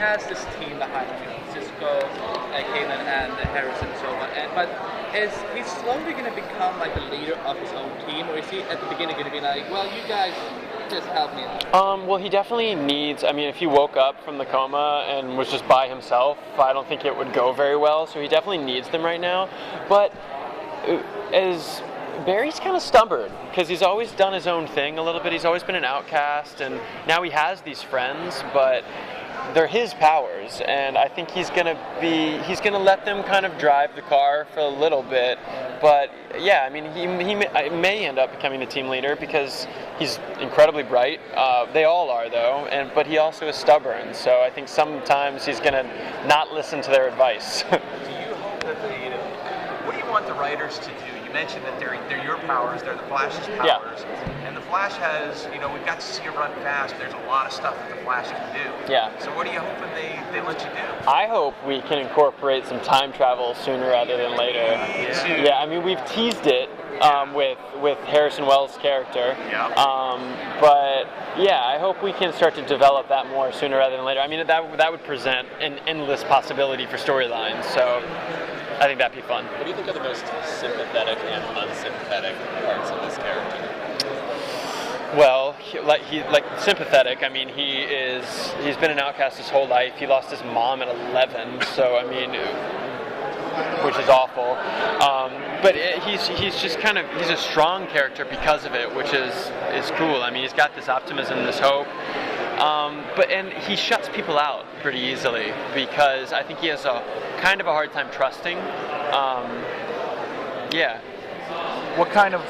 has this team behind him, Cisco, Kanan, and Harrison, and so on. But is he slowly going to become like the leader of his own team, or is he at the beginning going to be like, well, you guys just help me out? Well, he definitely needs. I mean, if he woke up from the coma and was just by himself, I don't think it would go very well. So he definitely needs them right now. But as Barry's kind of stubborn because he's always done his own thing a little bit. He's always been an outcast, and now he has these friends, but they're his powers, and I think he's gonna let them kind of drive the car for a little bit. But yeah, I mean, he may end up becoming the team leader because he's incredibly bright. They all are though, but he also is stubborn. So I think sometimes he's gonna not listen to their advice. Do you hope that what do you want the writers to do? You mentioned that they're your powers, they're the Flash's powers, and the Flash has, we've got to see you run fast. There's a lot of stuff that the Flash can do. Yeah. So what are you hoping they let you do? I hope we can incorporate some time travel sooner rather than later. Yeah, I mean, we've teased it with Harrison Wells' character. Yeah. But yeah, I hope we can start to develop that more sooner rather than later. I mean, that would present an endless possibility for storylines. So I think that'd be fun. What do you think are the most sympathetic and unsympathetic parts of this character? Well, like sympathetic. I mean, he's been an outcast his whole life. He lost his mom at 11, so I mean, which is awful. But he's just he's a strong character because of it, which is cool. I mean, he's got this optimism, this hope. And he shuts people out pretty easily because I think he has a kind of a hard time trusting. Yeah. What kind of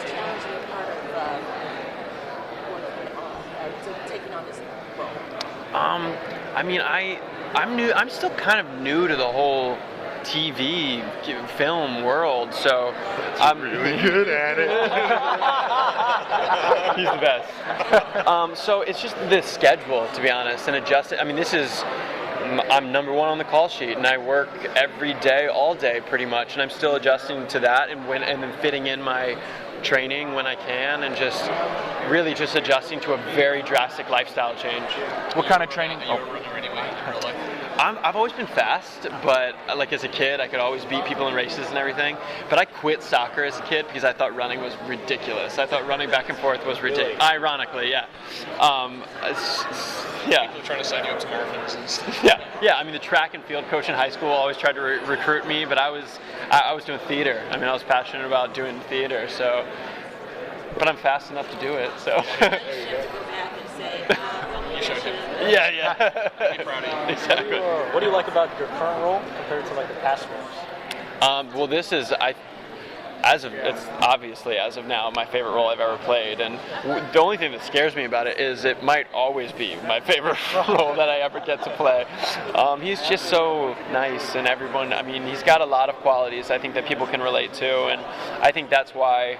taking on this role? I mean, I'm still kind of new to the whole TV film world, so I'm really good at it. He's the best. So it's just the schedule, to be honest, and adjust it. I mean, I'm number one on the call sheet, and I work every day, all day, pretty much, and I'm still adjusting to that, and then fitting in my training when I can, and just really just adjusting to a very drastic lifestyle change. What kind of training? Are you a runner anyway in real life? I've always been fast, but like as a kid, I could always beat people in races and everything. But I quit soccer as a kid because I thought running was ridiculous. I thought running back and forth was ridiculous. Really? Ironically, yeah. Yeah. People are trying to sign you up to marathons and stuff. Yeah. I mean, the track and field coach in high school always tried to recruit me, but I was doing theater. I mean, I was passionate about doing theater, so. But I'm fast enough to do it, so. You showed him. Yeah. Be proud of you. Exactly. What do you like about your current role compared to like the past roles? Well, this is it's obviously as of now my favorite role I've ever played, and the only thing that scares me about it is it might always be my favorite role that I ever get to play. He's just so nice, and everyone. I mean, he's got a lot of qualities I think that people can relate to, and I think that's why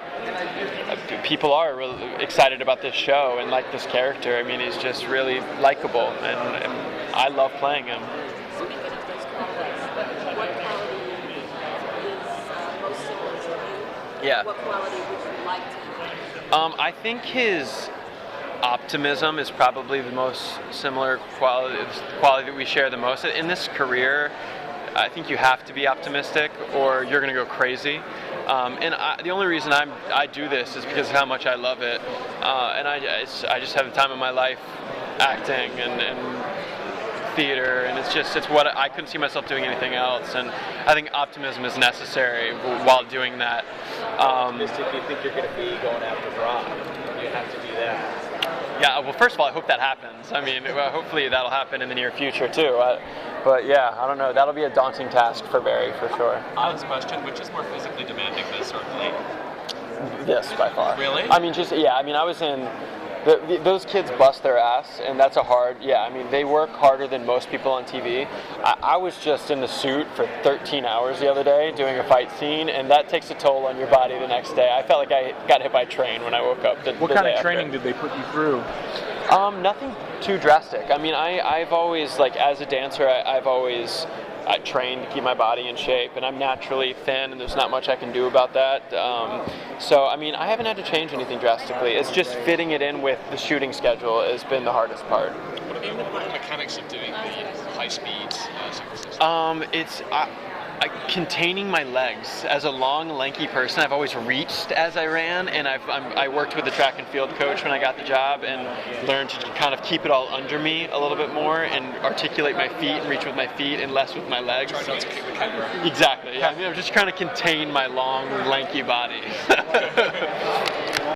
people are really excited about this show and like this character. I mean, he's just really likable, and I love playing him. Speaking of those qualities, what quality is most similar to you? Yeah. What quality would you like to have? I think his optimism is probably the most similar quality that we share the most. In this career, I think you have to be optimistic or you're going to go crazy. The only reason I do this is because of how much I love it. And I just have the time of my life acting and theater, and it's what I couldn't see myself doing anything else, and I think optimism is necessary while doing that. If you think you're going to be going after Brock, you have to do that. Yeah, well, first of all, I hope that happens. I mean, hopefully that'll happen in the near future too. But yeah, I don't know. That'll be a daunting task for Barry for sure. Honest question: which is more physically demanding, this or Blade? This by far. Really? I mean, I was in. Those kids bust their ass, and that's I mean, they work harder than most people on TV. I was just in the suit for 13 hours the other day doing a fight scene, and that takes a toll on your body the next day. I felt like I got hit by a train when I woke up. What kind of training did they put you through? Nothing too drastic. I mean, I've always, like, as a dancer, I've always trained to keep my body in shape, and I'm naturally thin, and there's not much I can do about that. So, I mean, I haven't had to change anything drastically. It's just fitting it in with the shooting schedule has been the hardest part. What are the mechanics of doing the high speed synchronous? It's containing my legs. As a long, lanky person, I've always reached as I ran, and I worked with a track and field coach when I got the job, and learned to kind of keep it all under me a little bit more, and articulate my feet and reach with my feet, and less with my legs. Try not to kick the camera. Exactly. Yeah. I mean, I'm just trying to contain my long, lanky body.